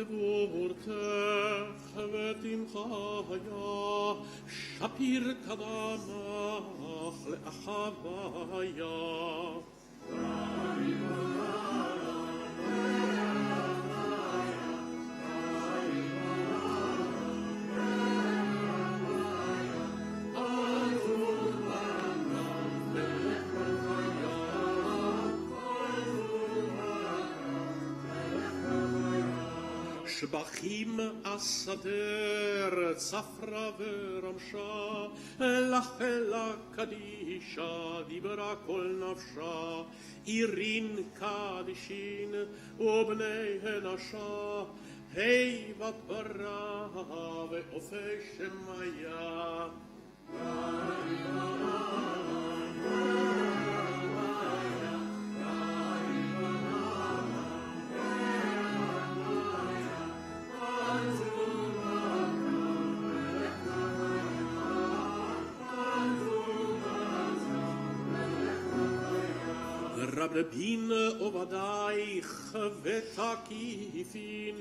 גבורתך ותמחיה, שפיר קדמך לאחוויה. שבחים אסדר צפרה ורמשה, לחלה קדישה דיברה כל נפשה, עירין קדישין ובני הנשה, היי בת ברא ואופי שמיה. רבין עובדייך ותקיפין,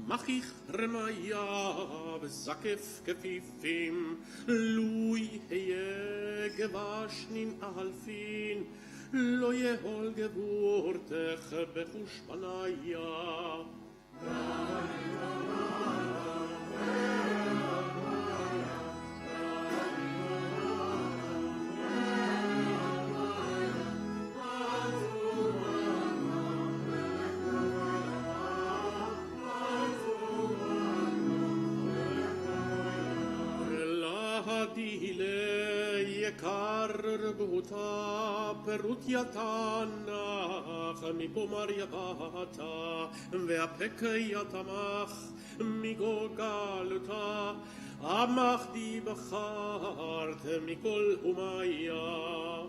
מחיך רמיה וזקף כפיפים, לוי היה גבשנין אלפין, לא יהול גבורתך בחושבניה. יקר רבותה פירוט יתנך מפומר יבתה והפק יתמך מגולגלתה עמך די בחרת מכל אומיה.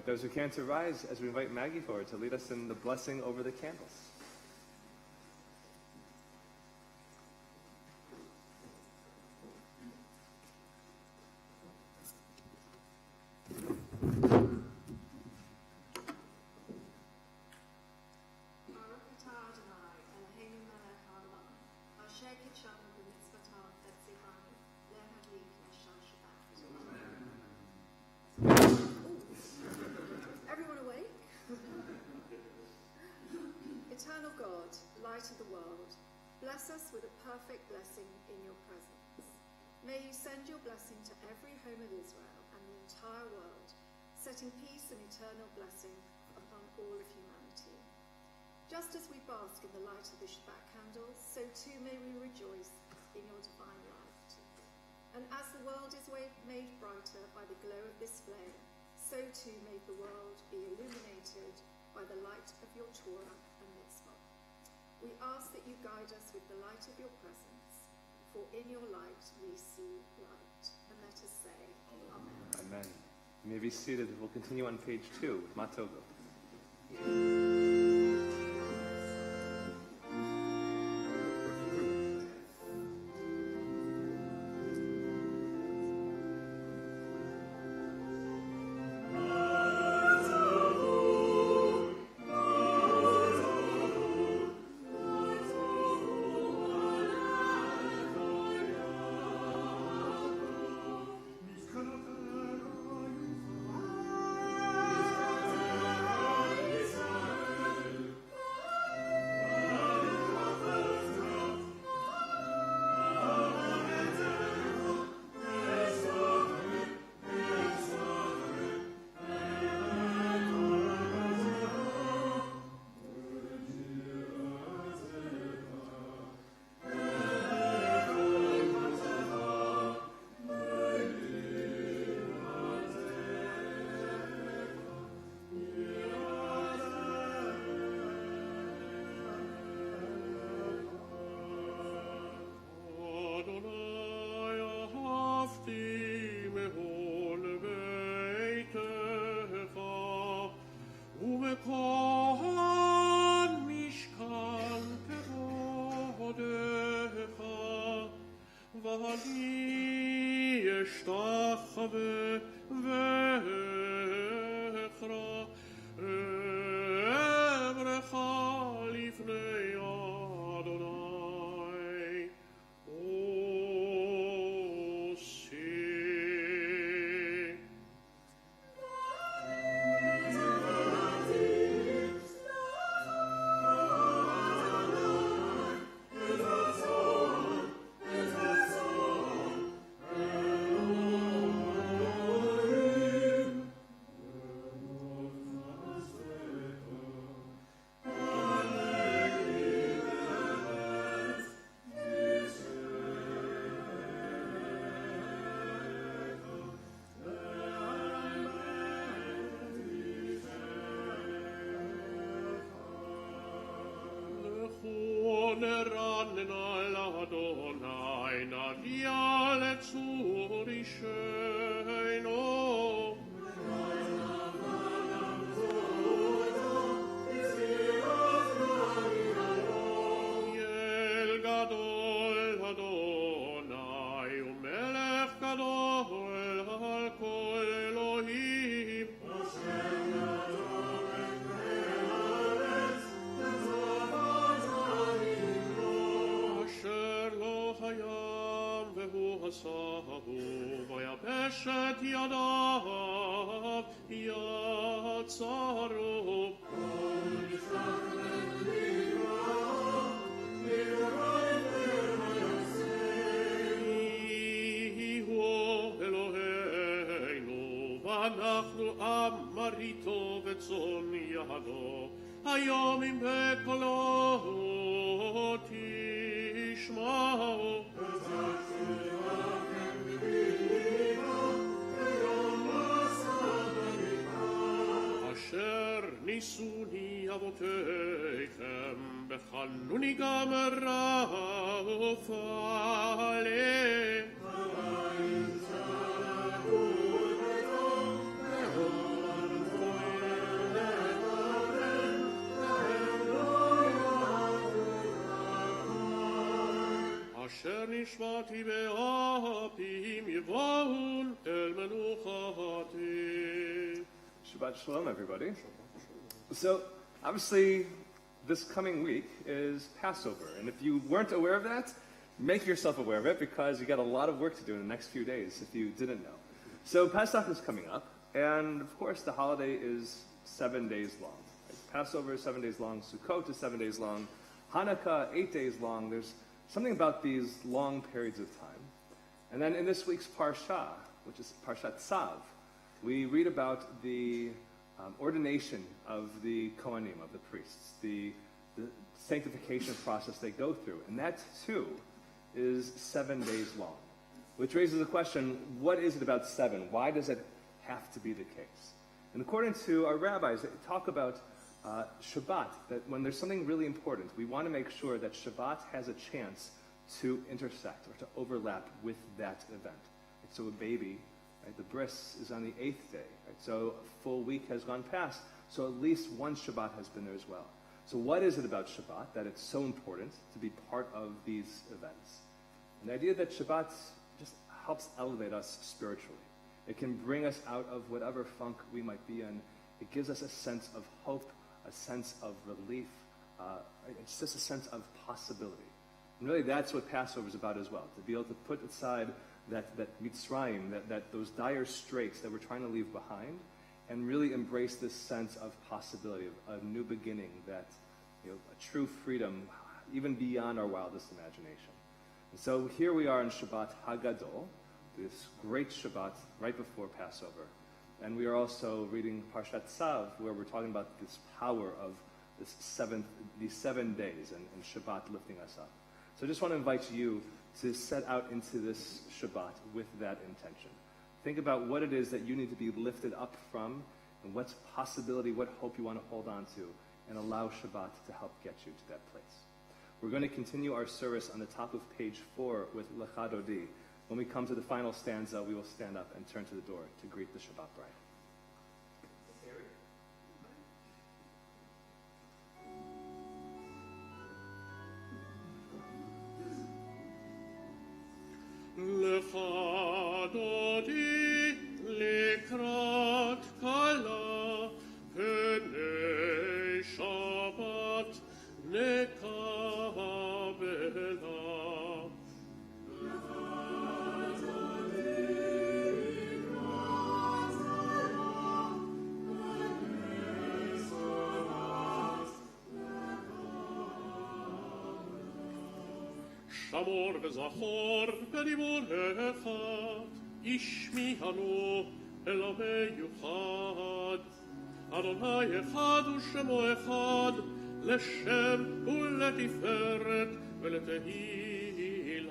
Those who can't rise, as we invite Maggie forward to lead us in the blessing over the candles. Eternal God, light of the world, bless us with a perfect blessing in your presence. May you send your blessing to every home of Israel and the entire world, setting peace and eternal blessing upon all of humanity. Just as we bask in the light of the Shabbat candles, so too may we rejoice in your divine light. And as the world is made brighter by the glow of this flame, so too may the world be illuminated by the light of your Torah and mitzvah. We ask that you guide us with the light of your presence, for in your light we see light. And let us say, Amen. Amen. You may be seated. We'll continue on page 2 with Matogo. אחווה ואכרע אברכה לפני אדוני עושי. נרננה לאדוני נביאה לצור אישנו יל גדול אדוני ומלך גדול על כל אלוהים והוא עשהו ויבשת ידיו יצרו הוא אלוהינו ואנחנו עם מריתו וצאן ידו היום אם בקולו תשמעו אשר ניסוני אבותיכם בחנוני גמרה ופעלה אשר נשבעתי באפים יבואון אל מנוחתי. Shabbat Shalom, everybody. So, obviously, this coming week is Passover. And if you weren't aware of that, make yourself aware of it because you got a lot of work to do in the next few days if you didn't know. So, Pesach is coming up. And, of course, the holiday is 7 days long. Passover is 7 days long. Sukkot is 7 days long. Hanukkah, 8 days long. There's something about these long periods of time. And then in this week's Parsha, which is Parshat Tzav, we read about the ordination of the Kohanim, of the priests, the sanctification process they go through. And that, too, is 7 days long. Which raises the question, what is it about 7? Why does it have to be the case? And according to our rabbis, they talk about Shabbat, that when there's something really important, we want to make sure that Shabbat has a chance to intersect or to overlap with that event. So a baby, right, the bris is on the 8th day, right, so a full week has gone past, so at least one Shabbat has been there as well. So what is it about Shabbat that it's so important to be part of these events? And the idea that Shabbat just helps elevate us spiritually. It can bring us out of whatever funk we might be in. It gives us a sense of hope, a sense of relief. It's just a sense of possibility. And really that's what Passover is about as well, to be able to put aside that Mitzrayim, that those dire straits that we're trying to leave behind, and really embrace this sense of possibility, of a new beginning, that a true freedom, even beyond our wildest imagination. And so here we are in Shabbat Hagadol, this great Shabbat right before Passover. And we are also reading Parshat Tzav, where we're talking about this power of these 7 days and Shabbat lifting us up. So I just want to invite you to set out into this Shabbat with that intention. Think about what it is that you need to be lifted up from, and what's possibility, what hope you want to hold on to, and allow Shabbat to help get you to that place. We're going to continue our service on the top of page 4 with Lecha Dodi. When we come to the final stanza, we will stand up and turn to the door to greet the Shabbat bride. Lecha Dodi נקבלה. שמור וזכור בדיבור אחד, השמיענו אל המיוחד. אדוני אחד ושמו אחד, לשם ולתפארת ולתהילה.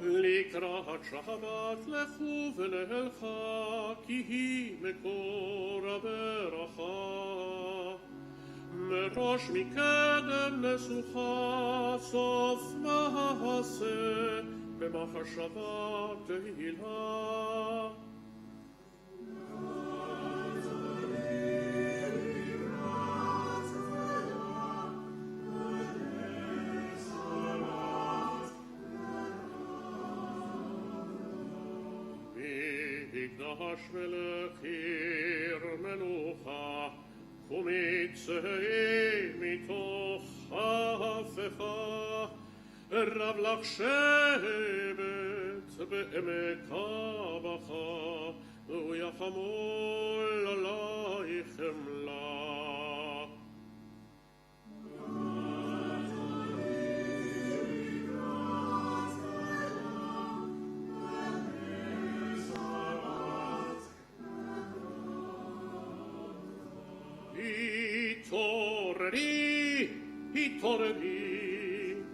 לקראת שבת לכו ונלכה, כי היא מקור הברכה. מראש מקדם נסוכה, סוף מעשה, במחשבה תהילה. מקדש ולחיר מנוחה, ומצאי מתוך הפכה, רב לך שבט בעמק הבכה, ויחמול עלייך חמלה. התעוררי,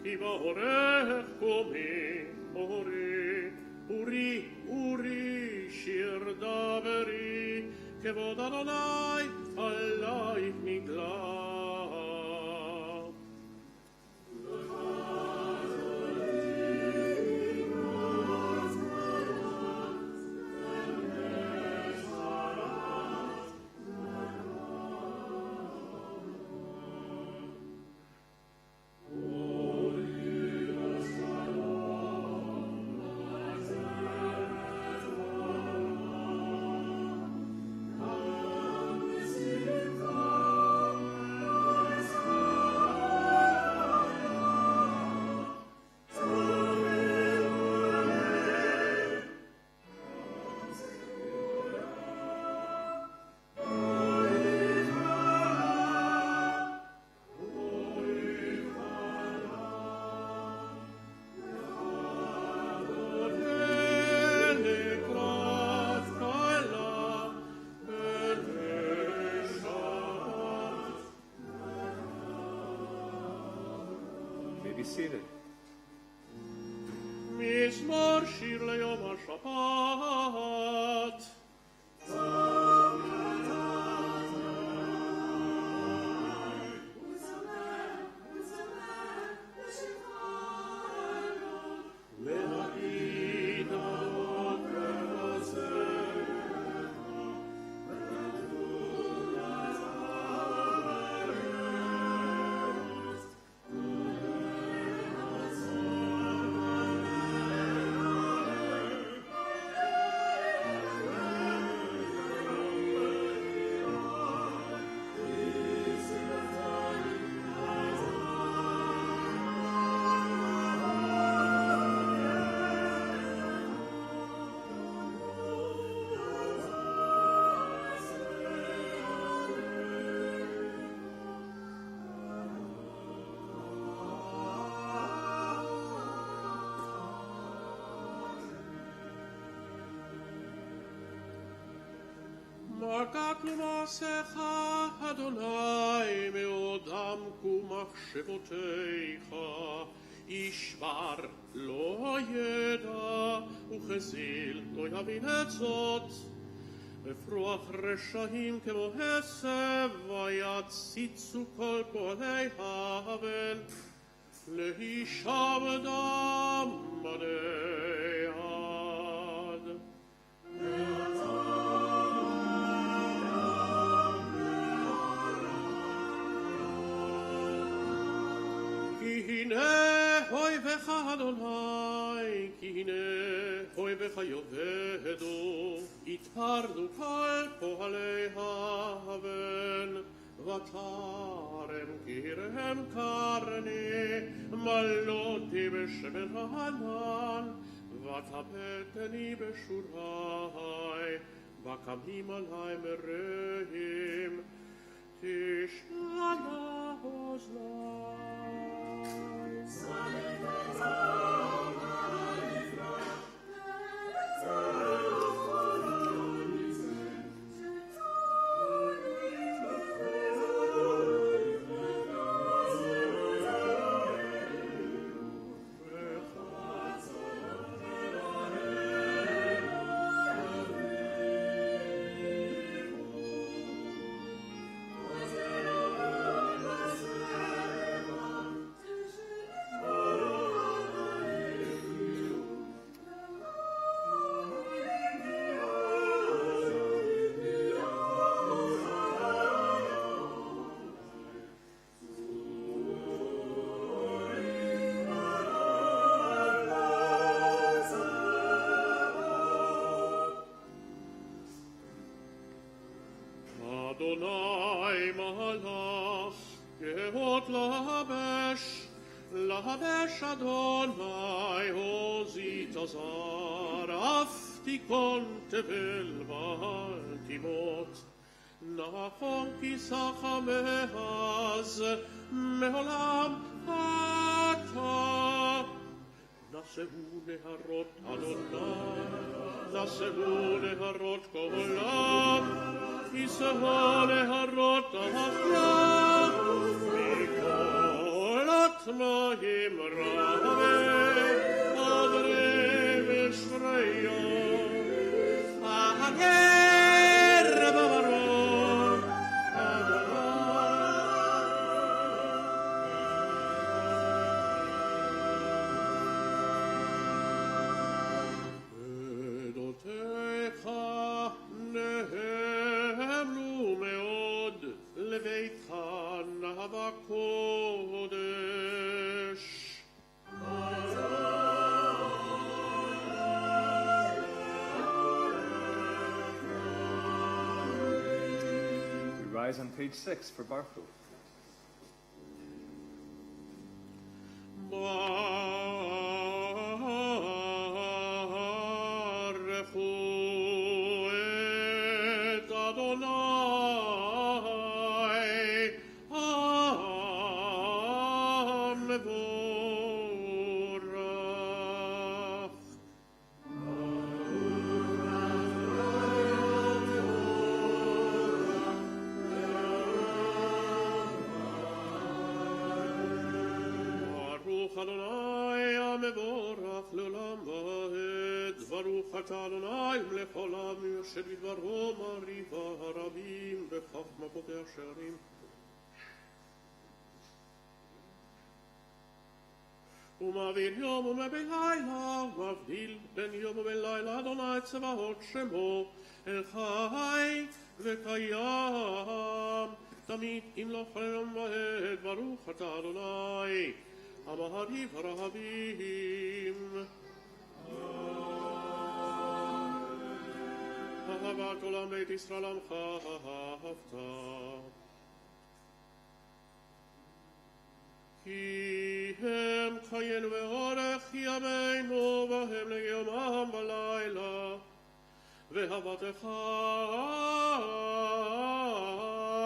כי באורך קומי, אורי, שיר דברי, כבוד אדוני עלייך נגלה. Be seated. מזמור שיר ליום השבת. מרגעת למעשיך, אדוני, מאוד עמקו מחשבותיך. איש בר לא ידע, וכזיל לא יבין את זאת. בפרוח רשעים כמו הסב, ויציצו כל פועלי האבן, להישבדם מדי עד. כי הנה אויבך אדוני, כי הנה אויבך יאבדו, יתפרדו כל פועלי האבן, ותרם קירם קרני, מלאתי בשמן הענן, ותפתני בשורי, וקמים עלי מרעים, תשמע אוזני. אדוני מלך, גאות להבש אדוני עוזית זר, אף תיכון תבל ואל תימות. נכון כיסך מאז, מעולם אתה. נשאו נהרות אדוני, נשאו נהרות כולם, כיסאו נהרות אהבה, מכל הטמאים רבי, עדרי ושריה, הגר במרום, עדותיך נאמרו מאוד, לביתך נא בקודש. We rise on page 6 for Baruch. ברכו את אדוני המבורך. ברוך אדוני המבורך לעולם ועד, ברוך אתה אדוני לכל עם יושב בדברו מריבה הרבים בחכמה פותח שערים. ומעביר יום ומבין לילה, מבדיל בין יום ובין לילה, אדוני צבאות שמו, אל חי וקיים, תמיד ימלוך לעולם ועד, ברוך אתה אדוני, המעריב הרבים. אהבת עולם בית ישראל עמך אהבת. כי הם חיינו באורך ימינו, והם ליומם בלילה, ואהבתך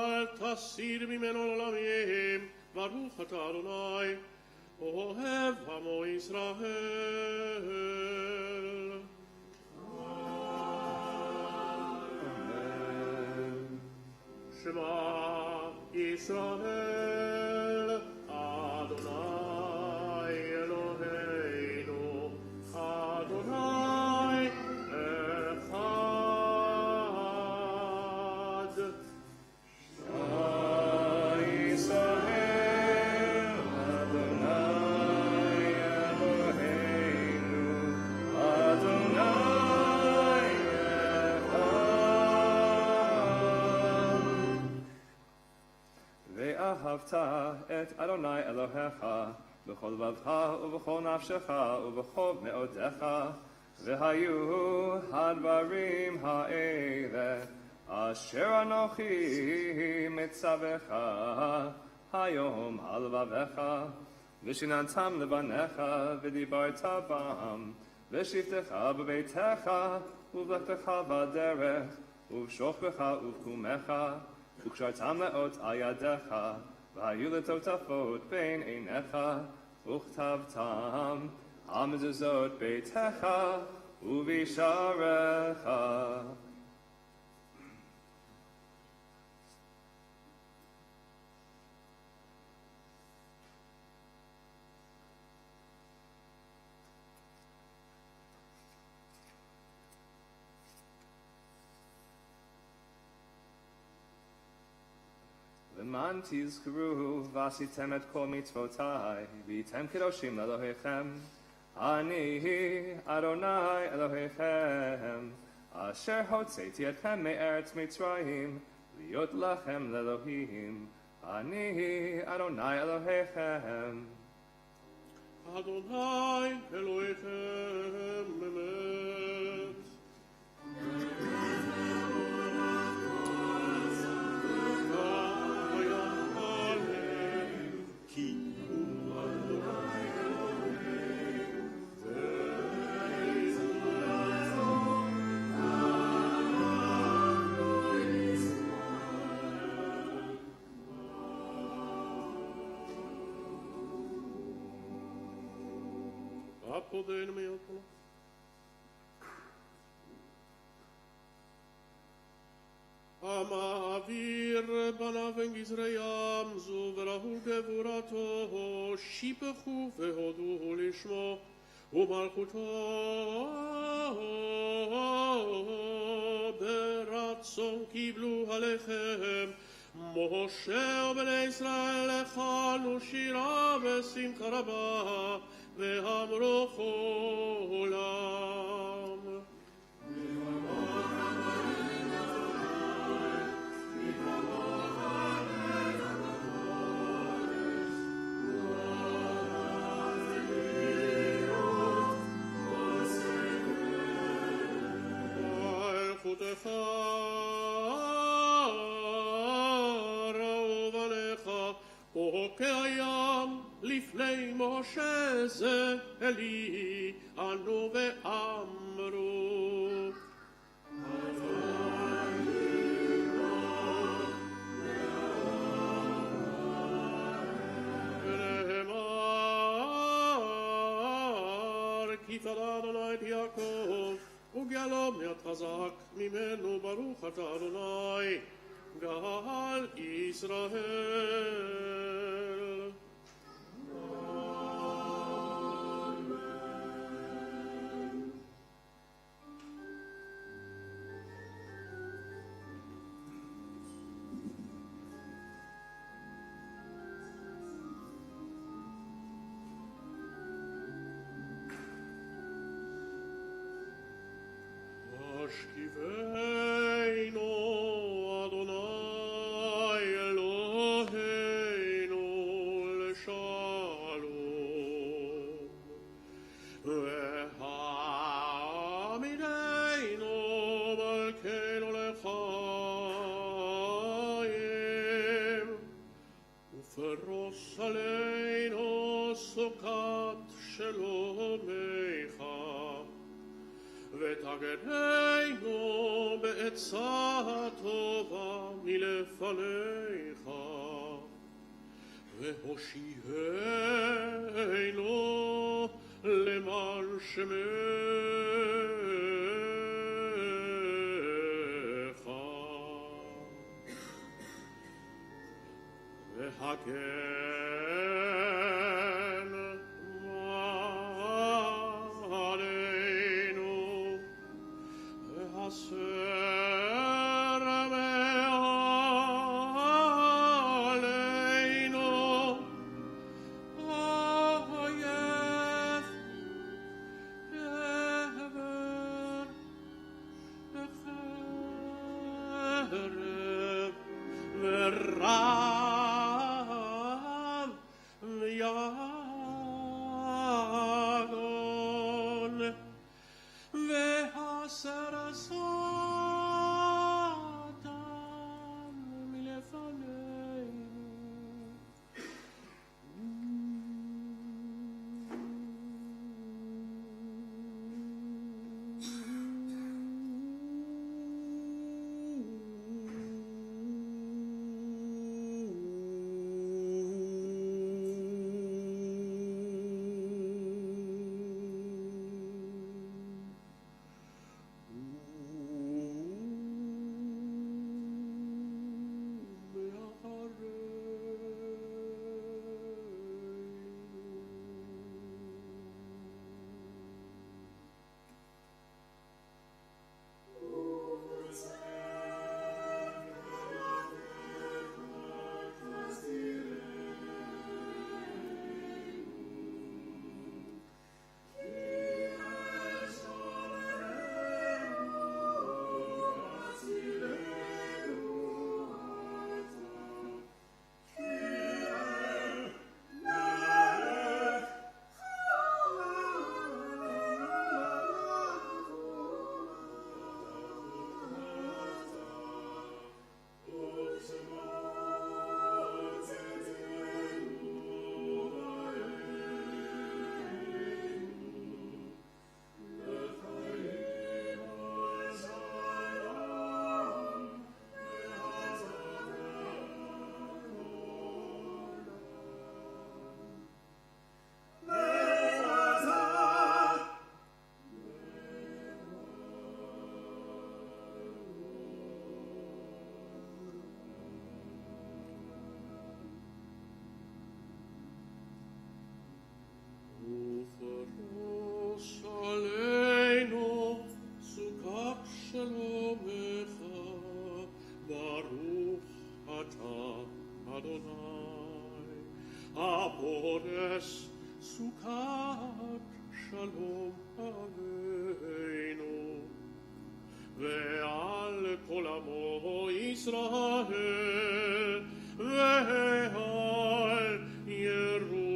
אל תסיר ממנו לעולמים, ברוך אתה אדוני, אוהב עמו ישראל. שמע ישראל, אדוני אלוהינו, אדוני אחד. שמע ישראל, אדוני אלוהינו, אדוני ואהבת את אדוני אלוהיך בכל לבבך ובכל נפשך ובכל מאודך, והיו הדברים האלה אשר אנוכי מצווך היום על לבביך, ושיננתם לבניך ודיברת בם, ושבתך בביתך ובלכתך בדרך, ובשוכבך ובקומך, וקשרתם לאות על ידיך, והיו לטוטפות בין עיניך, וכתבתם על מזוזות ביתך ובשעריך. למען תזכרו ועשיתם את כל מצוותיי, והייתם קדושים לאלוהיכם. אני אדוני אלוהיכם, אשר הוצאתי אתכם מארץ מצרים, להיות לכם לאלוהים. אני אדוני אלוהיכם. אדוני אלוהיכם באמת. Apodén mi okolo. Amavir banaven gizreyam zu verahu gevurato shipechu vehodu lishmo umalchuto beratzon kiblu alechem Moshe ובני ישראל לכנו שירה בשמחה רבה ואמרו עולם. איכותך ראו בניך כהים לפני משה זה אלי אנו ואמרו ונאמר כי תדע אדוני את יעקב וגאלו מעט חזק ממנו ברוך אתה אדוני גאל ישראל. השכיבנו אדוני אלוהינו לשלום והעמידנו מלכנו לחיים ופרוס עלינו סוכת שלומך ותגדנו בעצה טובה מלפניך והושיענו למען שמך והגן עלינו והסר מעלינו אויב גבר וחרב ורב Adonai. Apores Sukkot Shalom Aleinu. Ve'al kol amo Yisrael ve'al Yerushalayim.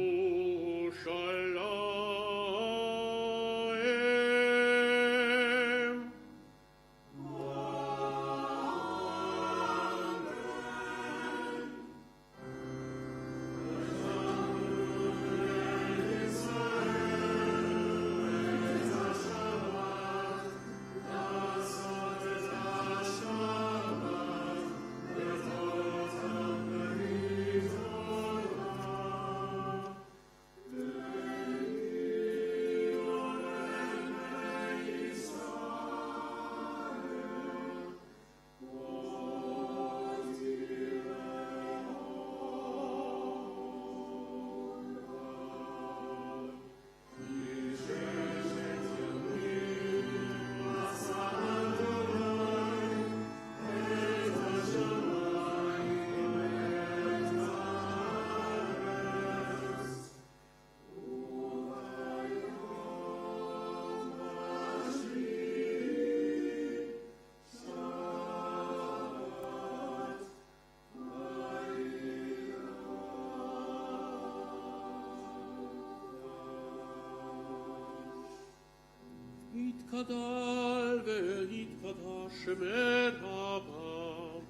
יתגדל ויתקדש מרבם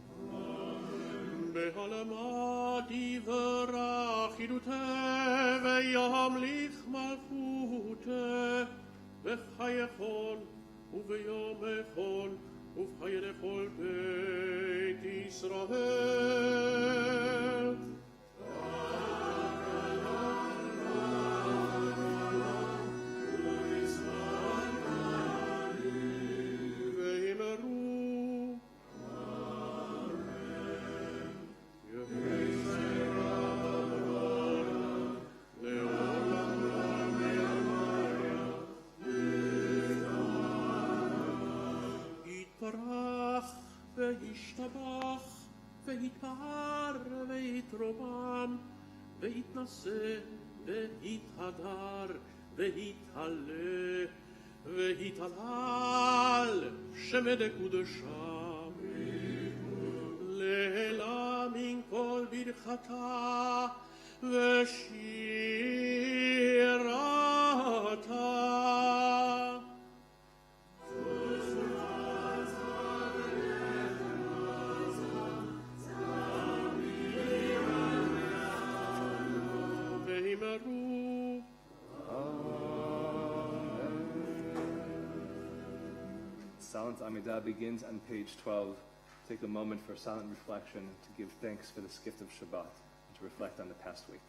בהלמה דברה חידותה וימליך מלכותה בחיי חול וביום חול ובחיי לכל בית ישראל. יתברך וישתבח ויתפאר ויתרומם ויתנשא ויתהדר ויתעלה ויתהלל שמי דקודשם לעילה מן כל ברכתה ושירתה. Silent Amidah begins on page 12. Take a moment for silent reflection to give thanks for this gift of Shabbat and to reflect on the past week.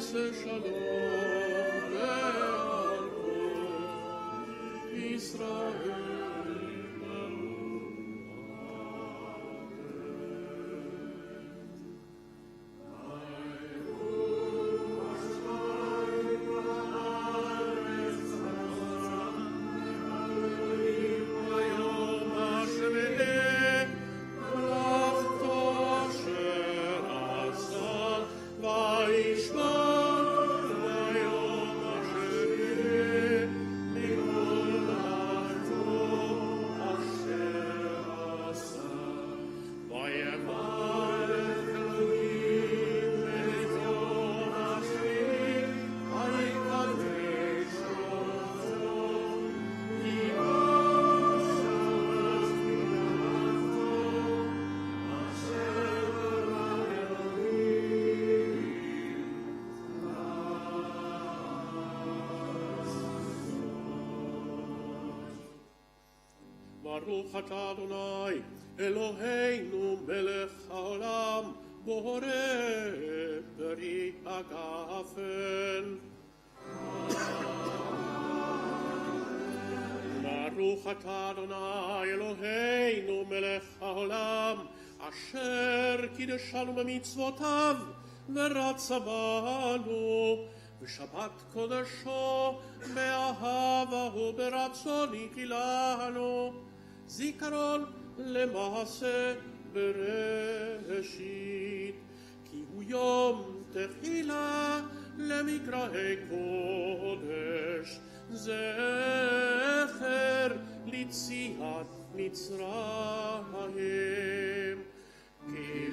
יעשה שלום ועל כל ישראל. ברוך אתה אדוני אלוהינו מלך העולם בורא פרי הגפן. ברוך אתה אדוני אלוהינו מלך העולם אשר קידשנו במצוותיו ורצה בנו ושבת קודשו באהבה וברצון הקהילנו זיכרון למעשה בראשית כי הוא יום תחילה למקראי קודש זכר ליציאת מצרים כי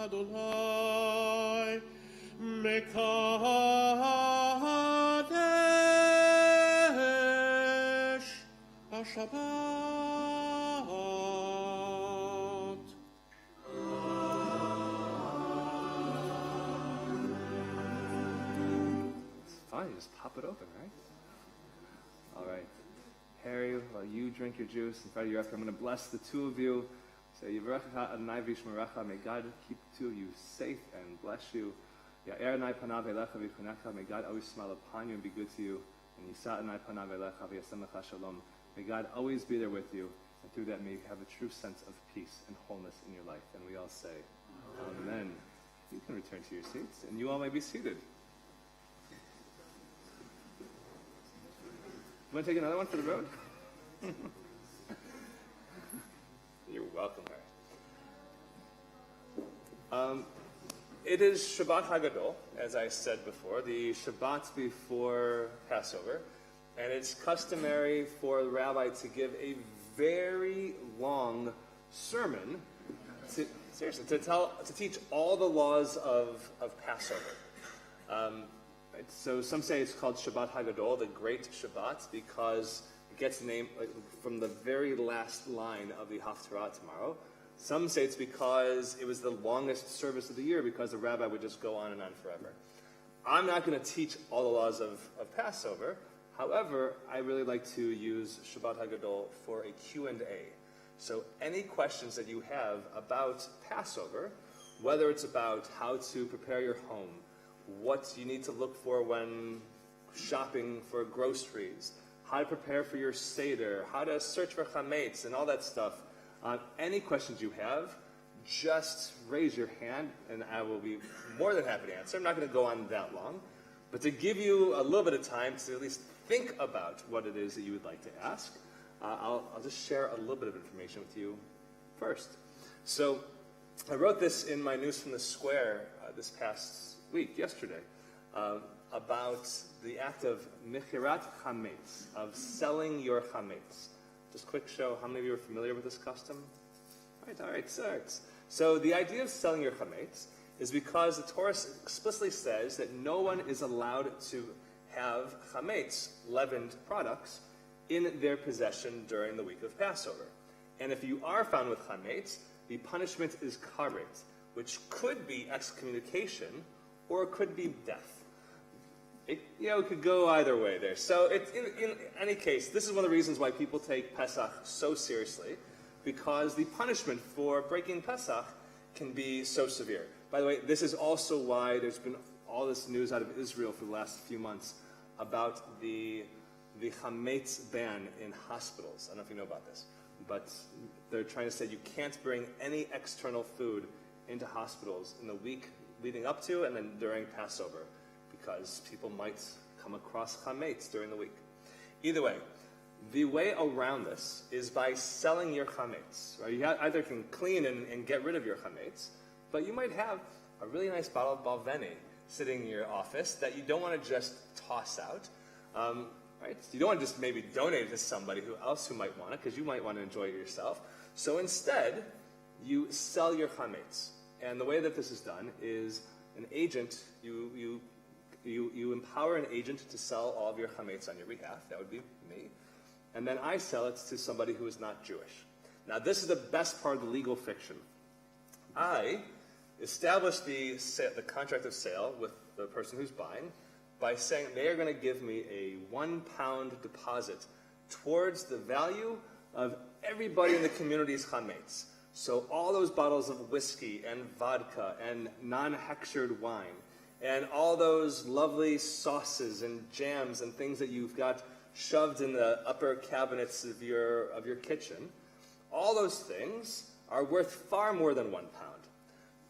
Adonai Mekadesh HaShabbat. It's fine, just pop it open, right? All right. Harry, while you drink your juice in front of you after, I'm going to bless the two of you. Say, Yivrecha Adonai Vishmerecha, may God keep the two of you safe and bless you. Ya'er Adonai Panav Elecha V'Yichunecha, may God always smile upon you and be good to you. And Yisa Adonai Panav Elecha V'Yasemecha Shalom, may God always be there with you. And through that, may you have a true sense of peace and wholeness in your life. And we all say, Amen. You can return to your seats, and you all may be seated. You want to take another one for the road? You're welcome, Mary. It is Shabbat Hagadol, as I said before, the Shabbat before Passover, and it's customary for the rabbi to give a very long sermon to teach all the laws of Passover. So some say it's called Shabbat Hagadol, the Great Shabbat, because it gets the name from the very last line of the Haftarah tomorrow. Some say it's because it was the longest service of the year, because the rabbi would just go on and on forever. I'm not going to teach all the laws of Passover. However, I really like to use Shabbat Hagadol for a Q&A. So any questions that you have about Passover, whether it's about how to prepare your home, what you need to look for when shopping for groceries, how to prepare for your Seder, how to search for chametz, and all that stuff. Any questions you have, just raise your hand, and I will be more than happy to answer. I'm not going to go on that long, but to give you a little bit of time to at least think about what it is that you would like to ask, I'll just share a little bit of information with you first. So I wrote this in my News from the Square this past week, yesterday, about the act of michirat chametz, of selling your chametz. Just quick show, how many of you are familiar with this custom? All right, so the idea of selling your chametz is because the Torah explicitly says that no one is allowed to have chametz, leavened products, in their possession during the week of Passover. And if you are found with chametz, the punishment is karet, which could be excommunication or it could be death. It could go either way there. So in any case, this is one of the reasons why people take Pesach so seriously, because the punishment for breaking Pesach can be so severe. By the way, this is also why there's been all this news out of Israel for the last few months about the chametz ban in hospitals. I don't know if you know about this, but they're trying to say you can't bring any external food into hospitals in the week leading up to and then during Passover, because people might come across chametz during the week. Either way, the way around this is by selling your chametz. Right? You either can clean and get rid of your chametz, but you might have a really nice bottle of balvenie sitting in your office that you don't want to just toss out. Right? You don't want to just maybe donate it to somebody else who might want it, because you might want to enjoy it yourself. So instead, you sell your chametz. And the way that this is done is an agent, you empower an agent to sell all of your chametz on your behalf. That would be me. And then I sell it to somebody who is not Jewish. Now, this is the best part of the legal fiction. I establish the contract of sale with the person who's buying by saying they are going to give me a 1 pound deposit towards the value of everybody in the community's chametz. So all those bottles of whiskey and vodka and non-hechshered wine and all those lovely sauces and jams and things that you've got shoved in the upper cabinets of your kitchen, all those things are worth far more than 1 pound.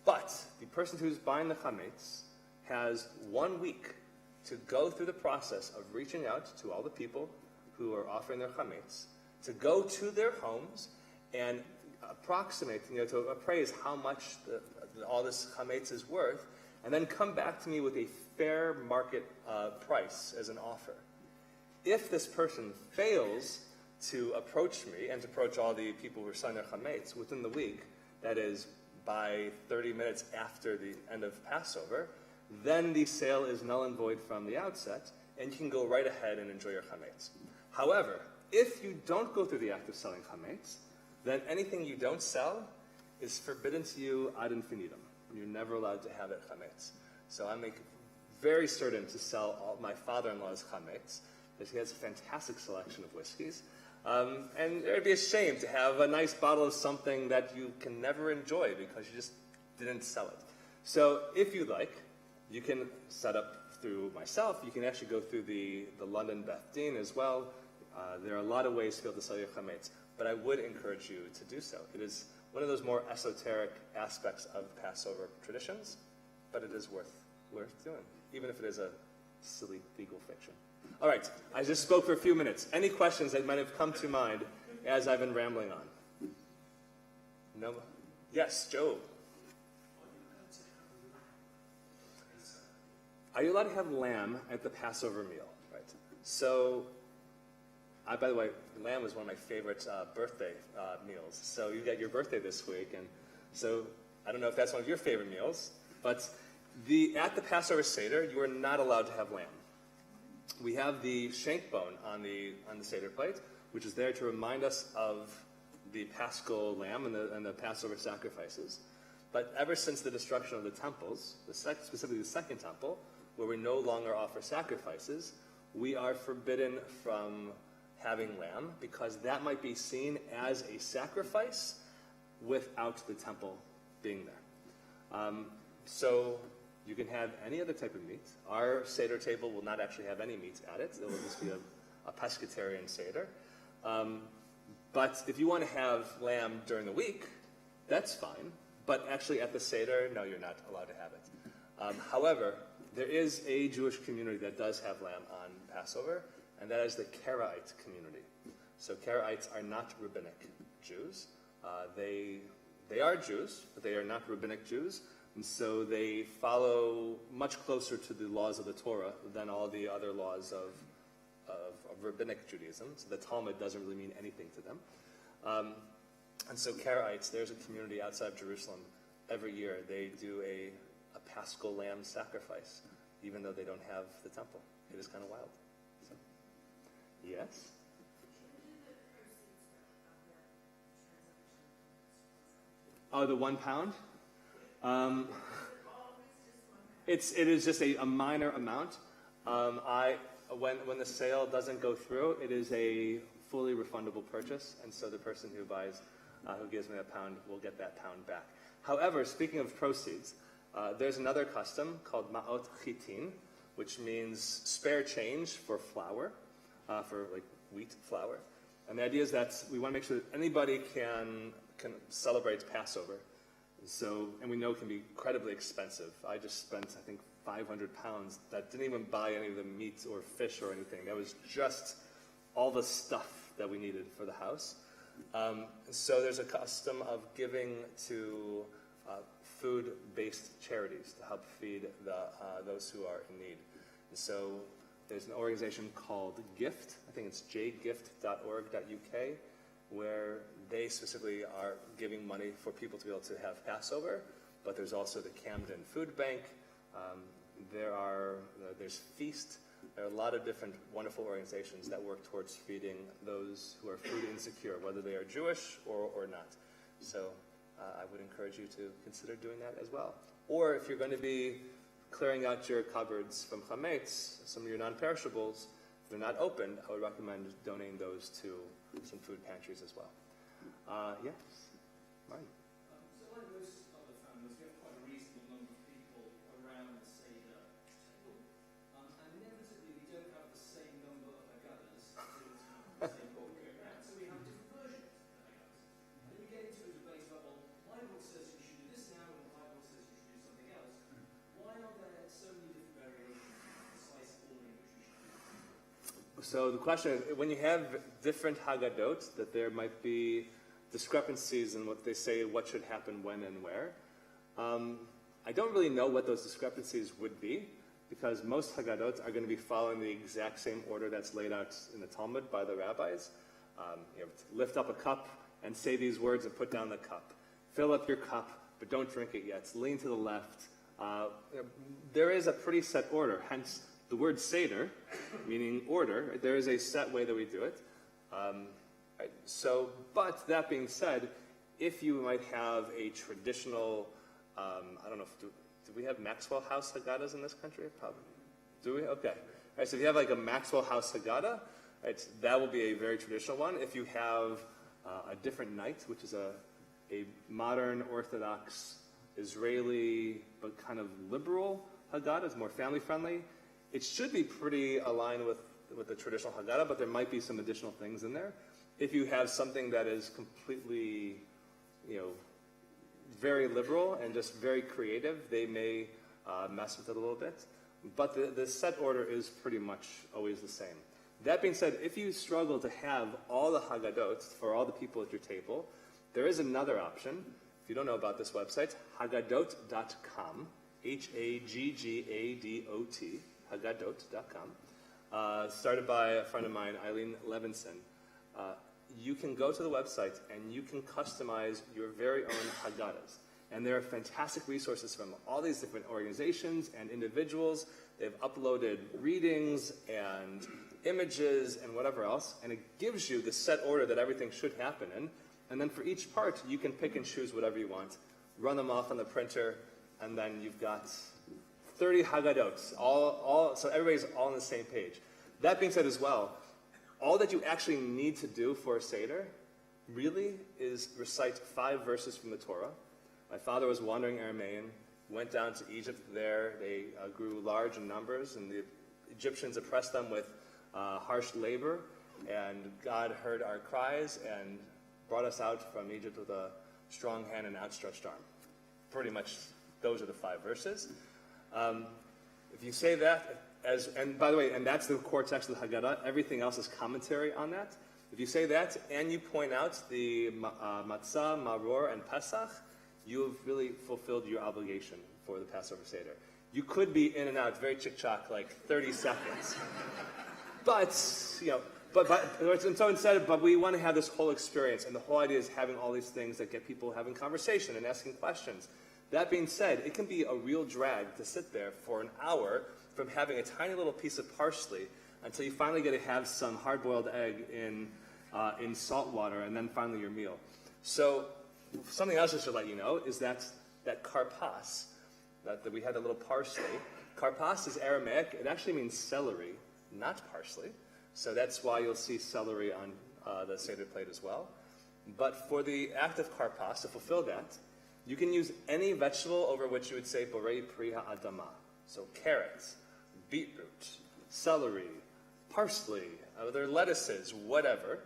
But the person who's buying the chametz has 1 week to go through the process of reaching out to all the people who are offering their chametz, to go to their homes and approximate, to appraise how much all this chametz is worth, and then come back to me with a fair market price as an offer. If this person fails to approach me and to approach all the people who are selling their chametz within the week, that is, by 30 minutes after the end of Passover, then the sale is null and void from the outset, and you can go right ahead and enjoy your chametz. However, if you don't go through the act of selling chametz, then anything you don't sell is forbidden to you ad infinitum. You're never allowed to have it chametz. So I make very certain to sell all my father-in-law's chametz, that he has a fantastic selection of whiskeys. And it would be a shame to have a nice bottle of something that you can never enjoy because you just didn't sell it. So if you like, you can set up through myself. You can actually go through the London Beth Din as well. There are a lot of ways to be able to sell your chametz, but I would encourage you to do so. It is one of those more esoteric aspects of Passover traditions, but it is worth doing, even if it is a silly legal fiction. All right, I just spoke for a few minutes. Any questions that might have come to mind as I've been rambling on? No? Yes, Joe. Are you allowed to have lamb at the Passover meal? Right. So, by the way, lamb was one of my favorite birthday meals. So you got your birthday this week, and so I don't know if that's one of your favorite meals, but at the Passover Seder, you are not allowed to have lamb. We have the shank bone on the Seder plate, which is there to remind us of the Paschal lamb and the Passover sacrifices. But ever since the destruction of the temples, specifically the Second Temple, where we no longer offer sacrifices, we are forbidden from having lamb because that might be seen as a sacrifice without the temple being there. So you can have any other type of meat. Our Seder table will not actually have any meat at it. It will just be a pescatarian Seder. But if you want to have lamb during the week, that's fine. But actually at the Seder, no, you're not allowed to have it. However, there is a Jewish community that does have lamb on Passover, and that is the Karaite community. So Karaites are not rabbinic Jews. They are Jews, but they are not rabbinic Jews. And so they follow much closer to the laws of the Torah than all the other laws of rabbinic Judaism. So the Talmud doesn't really mean anything to them. And so Karaites, there's a community outside of Jerusalem. Every year they do paschal lamb sacrifice, even though they don't have the temple. It is kind of wild. So, yes? Oh, the £1? It is just a minor amount. When the sale doesn't go through, it is a fully refundable purchase, and so the person who buys, who gives me £1, will get that £1 back. However, speaking of proceeds, there's another custom called ma'ot chitin, which means spare change for flour, for like wheat flour. And the idea is that we want to make sure that anybody can celebrate Passover. So, and we know it can be incredibly expensive. I just spent, I think, £500. That didn't even buy any of the meat or fish or anything. That was just all the stuff that we needed for the house. So there's a custom of giving to food-based charities to help feed those who are in need. And so there's an organization called GIFT. I think it's jgift.org.uk, where they specifically are giving money for people to be able to have Passover. But there's also the Camden Food Bank. There's Feast. There are a lot of different wonderful organizations that work towards feeding those who are food insecure, whether they are Jewish or not. So I would encourage you to consider doing that as well. Or if you're going to be clearing out your cupboards from chametz, some of your non-perishables, if they're not opened, I would recommend donating those to some food pantries as well. Yes, Marty. So like most other families, we have quite a reasonable number of people around the Seder table. And inevitably, we don't have the same number of Haggadahs to have the same book going around. So we have different versions of the Haggadahs. And then we get into a debate about, well, my book says you should do this now, and my book says you should do something else. Why are there so many different variations in the precise ordering in which we should do this? So the question is, when you have different Haggadot, that there might be discrepancies in what they say, what should happen when and where. I don't really know what those discrepancies would be, because most Haggadot are going to be following the exact same order that's laid out in the Talmud by the rabbis. Lift up a cup and say these words and put down the cup. Fill up your cup, but don't drink it yet. Lean to the left. There is a pretty set order, hence the word Seder, meaning order. Right? There is a set way that we do it. But that being said, if you might have a traditional, I don't know, do we have Maxwell House Haggadahs in this country? Probably. Do we? Okay. All right, so if you have like a Maxwell House Haggadah, right, that will be a very traditional one. If you have a different night, which is a modern Orthodox Israeli but kind of liberal Haggadah, it's more family-friendly, it should be pretty aligned with the traditional Haggadah, but there might be some additional things in there. If you have something that is completely, very liberal and just very creative, they may mess with it a little bit. But the set order is pretty much always the same. That being said, if you struggle to have all the Haggadot for all the people at your table, there is another option. If you don't know about this website, haggadot.com, Haggadot, haggadot.com, started by a friend of mine, Eileen Levinson. You can go to the website and you can customize your very own Haggadahs. And there are fantastic resources from all these different organizations and individuals. They've uploaded readings and images and whatever else, and it gives you the set order that everything should happen in. And then for each part, you can pick and choose whatever you want, run them off on the printer, and then you've got 30 Haggadot, so everybody's all on the same page. That being said as well, all that you actually need to do for a Seder really is recite 5 verses from the Torah. My father was wandering Aramean, went down to Egypt there. They grew large in numbers, and the Egyptians oppressed them with harsh labor, and God heard our cries and brought us out from Egypt with a strong hand and outstretched arm. Pretty much those are the 5 verses. If you say that, and by the way, and that's the core text of the Haggadah, everything else is commentary on that. If you say that and you point out the Matzah, Maror, and Pesach, you have really fulfilled your obligation for the Passover Seder. You could be in and out very chick-chock, like 30 seconds. But we want to have this whole experience, and the whole idea is having all these things that get people having conversation and asking questions. That being said, it can be a real drag to sit there for an hour from having a tiny little piece of parsley until you finally get to have some hard-boiled egg in salt water, and then finally your meal. So something else I should let you know is that karpas, that we had a little parsley. Karpas is Aramaic. It actually means celery, not parsley. So that's why you'll see celery on the Seder plate as well. But for the act of karpas, to fulfill that, you can use any vegetable over which you would say borei pri ha'adama. So carrots, beetroot, celery, parsley, other lettuces, whatever.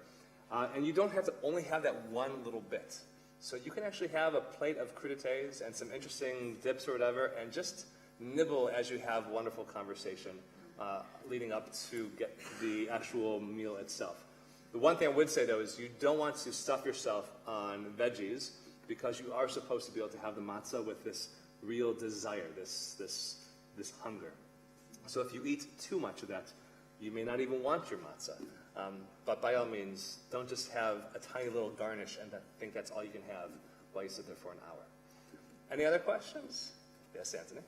And you don't have to only have that one little bit. So you can actually have a plate of crudités and some interesting dips or whatever, and just nibble as you have wonderful conversation leading up to get the actual meal itself. The one thing I would say, though, is you don't want to stuff yourself on veggies, because you are supposed to be able to have the matzah with this real desire, this hunger. So if you eat too much of that, you may not even want your matzah. But by all means, don't just have a tiny little garnish and think that's all you can have while you sit there for an hour. Any other questions? Yes, Anthony?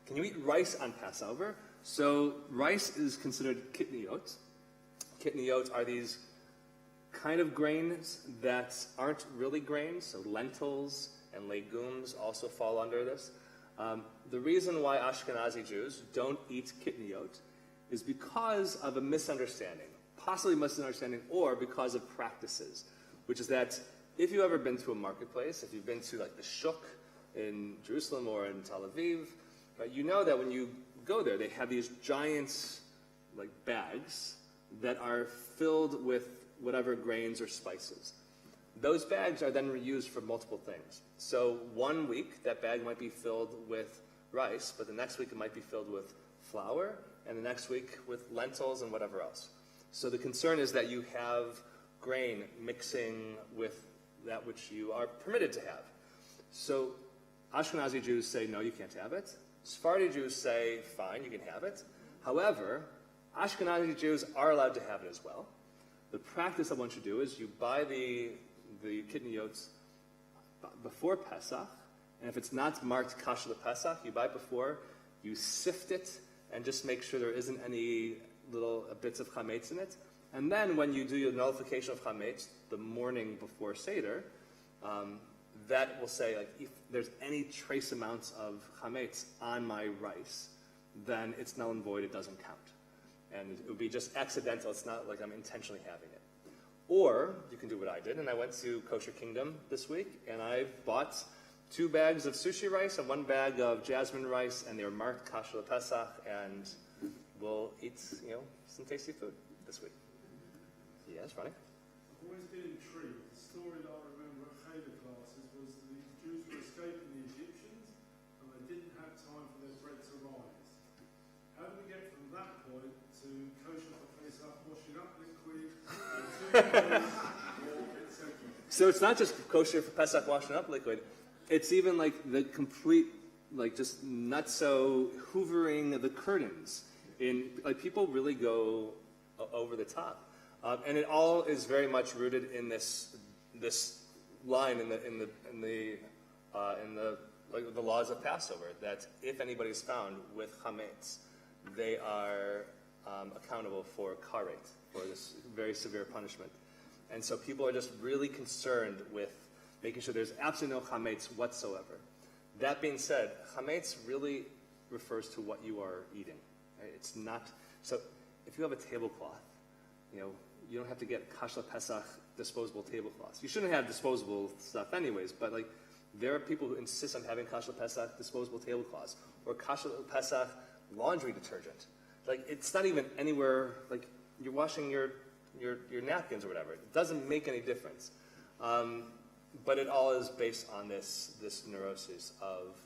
Can you eat rice on Passover? So rice is considered kitniyot. Kitniyot are these kind of grains that aren't really grains, so lentils and legumes also fall under this. The reason why Ashkenazi Jews don't eat kitniyot is because of a misunderstanding, possibly misunderstanding, or because of practices, which is that if you've ever been to a marketplace, if you've been to like the Shuk in Jerusalem or in Tel Aviv, you know that when you go there, they have these giant like bags that are filled with whatever grains or spices. Those bags are then reused for multiple things. So one week, that bag might be filled with rice, but the next week it might be filled with flour, and the next week with lentils and whatever else. So the concern is that you have grain mixing with that which you are permitted to have. So Ashkenazi Jews say, no, you can't have it. Sephardi Jews say, fine, you can have it. However, Ashkenazi Jews are allowed to have it as well. The practice I want you to do is you buy the kitniyots before Pesach, and if it's not marked kasher Pesach, you buy it before, you sift it, and just make sure there isn't any little bits of chametz in it. And then when you do your nullification of chametz the morning before Seder, that will say, like, if there's any trace amounts of chametz on my rice, then it's null and void, it doesn't count. And it would be just accidental, it's not like I'm intentionally having it. Or you can do what I did, and I went to Kosher Kingdom this week, and I bought 2 bags of sushi rice and 1 bag of jasmine rice, and they were marked kasher Pesach, and we'll eat, some tasty food this week. Yes, Ronnie? I've always been intrigued. The story that I remember at Cheder classes was the Jews were escaping the Egyptians, and they didn't have time for their bread to rise. How do we get from that point to kosher for Pesach, washing up liquid, etc.? So it's not just kosher for Pesach washing up liquid. It's even like the complete, like just nutso hoovering the curtains. People really go over the top, and it all is very much rooted in this line in the laws of Passover, that if anybody is found with chametz, they are accountable for karet, for this very severe punishment. And so people are just really concerned with making sure there's absolutely no chametz whatsoever. That being said, chametz really refers to what you are eating. Right? It's not, so if you have a tablecloth, you don't have to get kasher Pesach disposable tablecloths. You shouldn't have disposable stuff anyways, but there are people who insist on having kasher Pesach disposable tablecloths, or kasher Pesach laundry detergent. It's not even anywhere, you're washing your napkins or whatever. It doesn't make any difference. But it all is based on this neurosis of,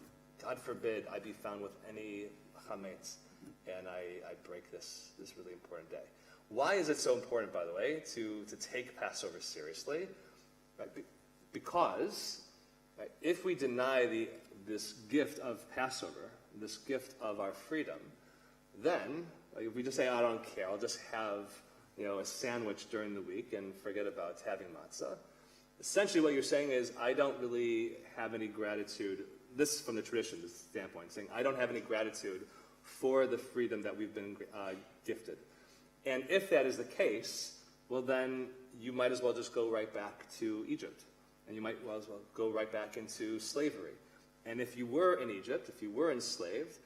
God forbid I be found with any chametz, and I break this really important day. Why is it so important, by the way, to take Passover seriously? Right? Because if we deny this gift of Passover, this gift of our freedom, then if we just say, I don't care, I'll just have a sandwich during the week and forget about having matzah, essentially what you're saying is, I don't really have any gratitude. This is from the tradition, this standpoint, saying I don't have any gratitude for the freedom that we've been gifted. And if that is the case, well then you might as well just go right back to Egypt. And you might as well go right back into slavery. And if you were in Egypt, if you were enslaved,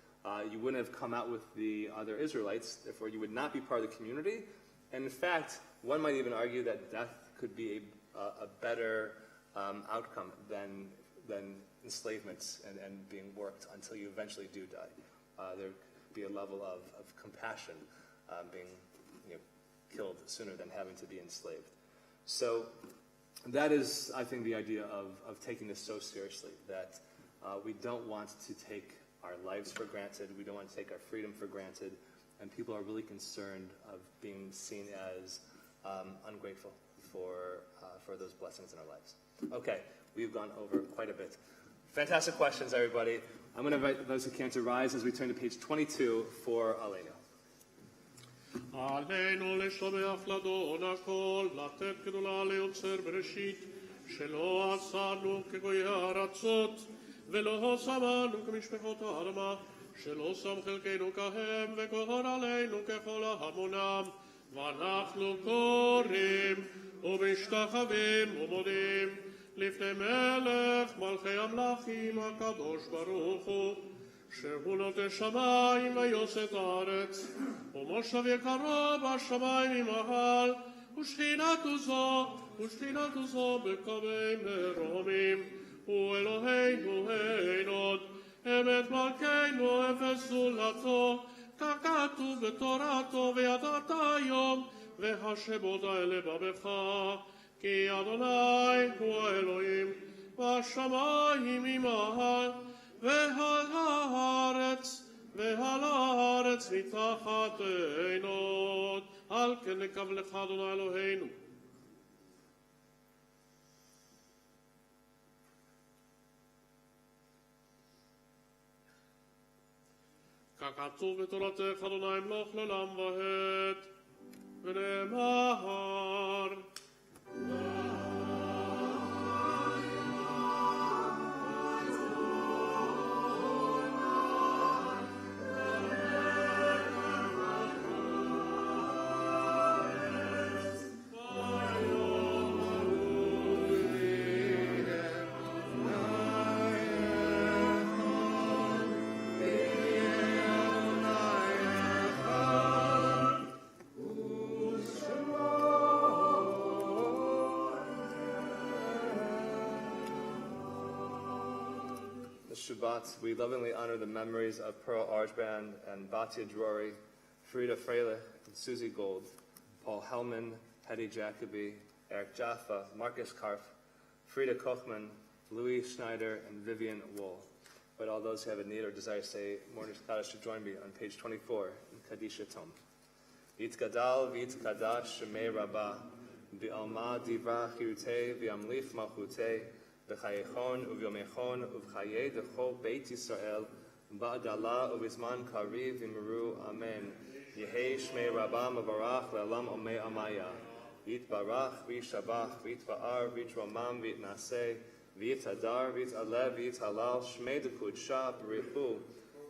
you wouldn't have come out with the other Israelites, therefore you would not be part of the community. And in fact, one might even argue that death could be a better outcome than enslavement and being worked until you eventually do die. There could be a level of compassion being killed sooner than having to be enslaved. So that is, I think, the idea of taking this so seriously, that we don't want to take our lives for granted, we don't want to take our freedom for granted, and people are really concerned of being seen as ungrateful for those blessings in our lives. Okay, we've gone over quite a bit. Fantastic questions, everybody. I'm going to invite those who can to rise as we turn to page 22 for Aleinu. עלינו לשבח לאדון הכל, לתת גדולה ליוצר בראשית, שלא עשנו כגויי הארצות, ולא שמנו כמשפחות האדמה, שלא שם חלקנו כהם, וגורל עלינו ככל ההמונם, ואנחנו קוראים ומשתחווים ומודים לפני מלך מלכי המלכים הקדוש ברוך הוא, שהוא נוטה שמיים ויוסד הארץ, ומושב יקרו בשמיים ממעל, ושכינתו זו בקומי מרומים, הוא אלוהינו אין עוד, אמת מלכנו אפס זולתו, ככתוב בתורתו וידעת היום, והשמות האלה בבך, כי אדוני הוא האלוהים, והשמיים ממעל, ועל הארץ מתחת עינות, על כן נקב לך אדוני אלוהינו. ככתוב בתורתך אדוני ימלוך לעולם ועד, ונאמר Shabbat, we lovingly honor the memories of Pearl Arjbrand and Batya Drury, Frida Freilich and Susie Gold, Paul Hellman, Hetty Jacoby, Eric Jaffa, Marcus Karf, Frida Kochman, Louis Schneider, and Vivian Wool. But all those who have a need or desire to say Morning Kaddish should join me on page 24 in Kaddish Tom. V'itgadal v'itgadash shemei rabbah, v'alma divra chirutei v'amlif malchutei, v'chayechon uvyomechon uv'chayei dechol beit Yisrael, ba'adala uvizman kariv v'miru amen. Yehei shmei rabbah mavarach le'alam omei amaya. V'itbarach v'yishabach v'yitba'ar v'yitromam v'yitnaseh, v'yitadar v'yitalev v'yithalal shmei dekudsha b'richu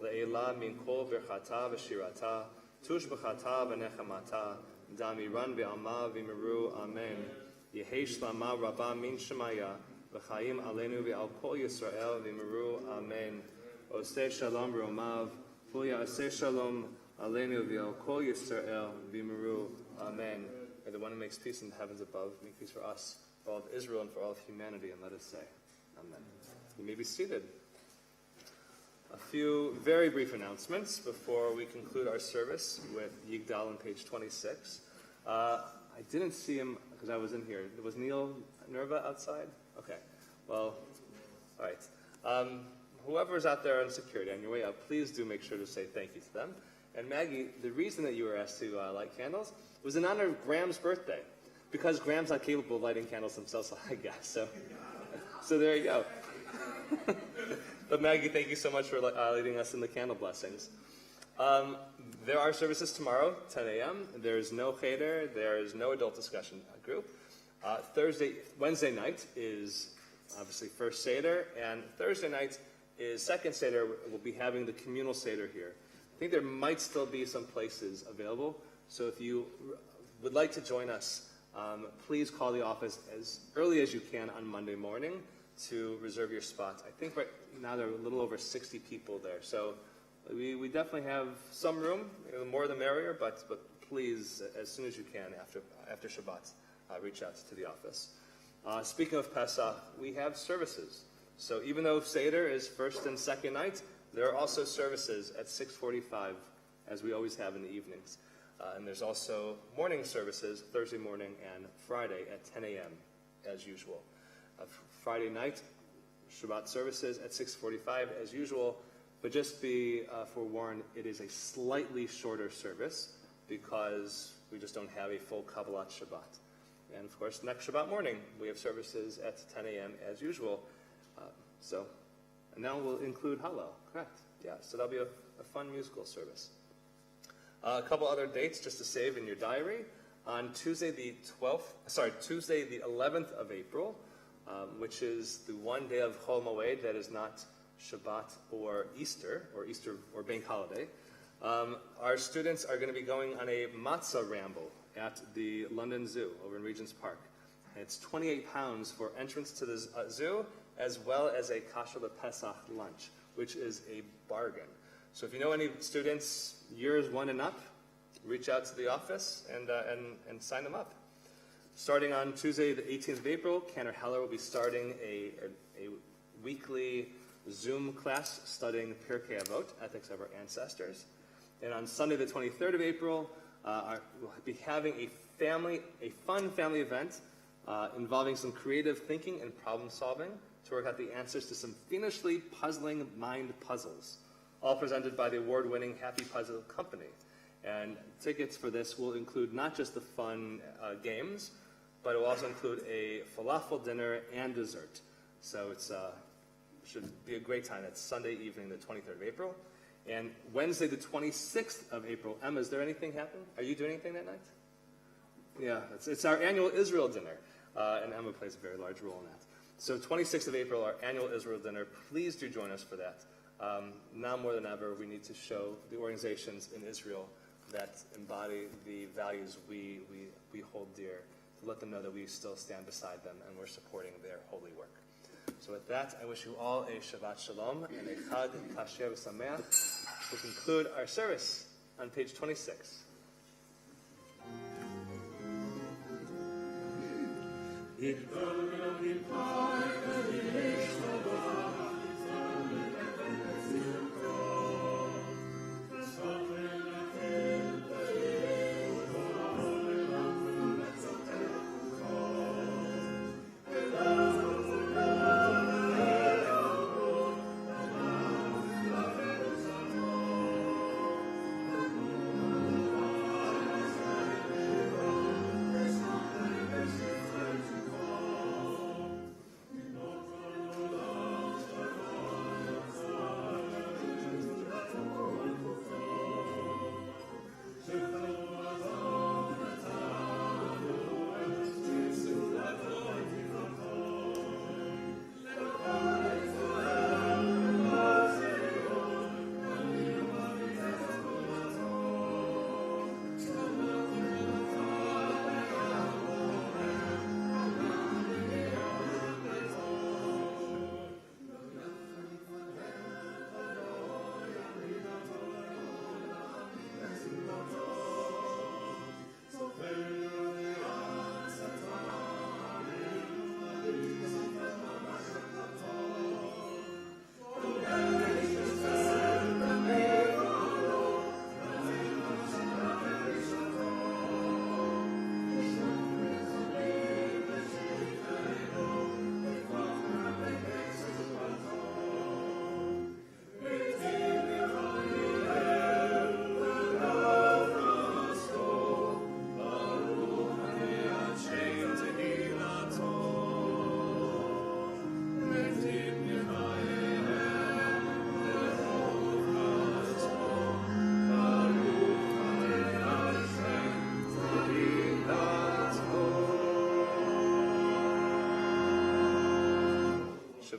le'ela min kol birchata v'shirata tush b'chata v'nechamata damiran v'alma v'miru amen. Yehei shlama rabbah min shemaya v'chayim aleinu v'al kol Yisrael v'miru amen. Oseh shalom romav v'ya oseh shalom aleinu v'al kol Yisrael v'miru amen. May the one who makes peace in the heavens above make peace for us, for all of Israel, and for all of humanity, and let us say, amen. You may be seated. A few very brief announcements before we conclude our service with Yigdal on page 26. I didn't see him because I was in here. Was Neil Nerva outside? Okay. Well, all right. Whoever's out there on security on your way out, please do make sure to say thank you to them. And Maggie, the reason that you were asked to light candles was in honor of Graham's birthday, because Graham's not capable of lighting candles himself, I guess. So there you go. But Maggie, thank you so much for leading us in the candle blessings. There are services tomorrow, 10 a.m. There is no cheder. There is no adult discussion group. Wednesday night is obviously first Seder, and Thursday night is second Seder. We'll be having the communal Seder here. I think there might still be some places available, so if you would like to join us, please call the office as early as you can on Monday morning to reserve your spot. I think right now there are a little over 60 people there, so we definitely have some room, the more the merrier, but please, as soon as you can after Shabbat, reach out to the office. Speaking of Pesach, we have services. So even though Seder is first and second night, there are also services at 6:45, as we always have in the evenings. And there's also morning services, Thursday morning and Friday at 10 a.m., as usual. Friday night, Shabbat services at 6:45, as usual. But just be forewarned, it is a slightly shorter service because we just don't have a full Kabbalat Shabbat. And of course, next Shabbat morning, we have services at 10 a.m. as usual. And now we'll include Hallel, correct? Yeah, so that'll be a fun musical service. A couple other dates just to save in your diary. On Tuesday the 11th of April, which is the one day of Chol Moed that is not Shabbat or Easter or bank holiday, our students are going to be going on a matzah ramble at the London Zoo over in Regent's Park. And it's £28 for entrance to the zoo, as well as a kasher Pesach lunch, which is a bargain. So if you know any students years 1 and up, reach out to the office and sign them up. Starting on Tuesday, the 18th of April, Cantor Heller will be starting a weekly Zoom class studying Pirkei Avot, Ethics of Our Ancestors. And on Sunday, the 23rd of April, we'll be having a fun family event involving some creative thinking and problem solving to work out the answers to some fiendishly puzzling mind puzzles, all presented by the award-winning Happy Puzzle Company. And tickets for this will include not just the fun games, but it will also include a falafel dinner and dessert. So it should be a great time. It's Sunday evening, the 23rd of April. And Wednesday, the 26th of April. Emma, is there anything happening? Are you doing anything that night? Yeah, it's our annual Israel dinner, and Emma plays a very large role in that. So 26th of April, our annual Israel dinner. Please do join us for that. Now more than ever, we need to show the organizations in Israel that embody the values we hold dear, to let them know that we still stand beside them and we're supporting their holy work. So with that, I wish you all a Shabbat Shalom and a Chag Kasher V'Sameach. We'll conclude our service on page 26.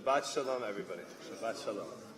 Shabbat Shalom, everybody. Shabbat Shalom.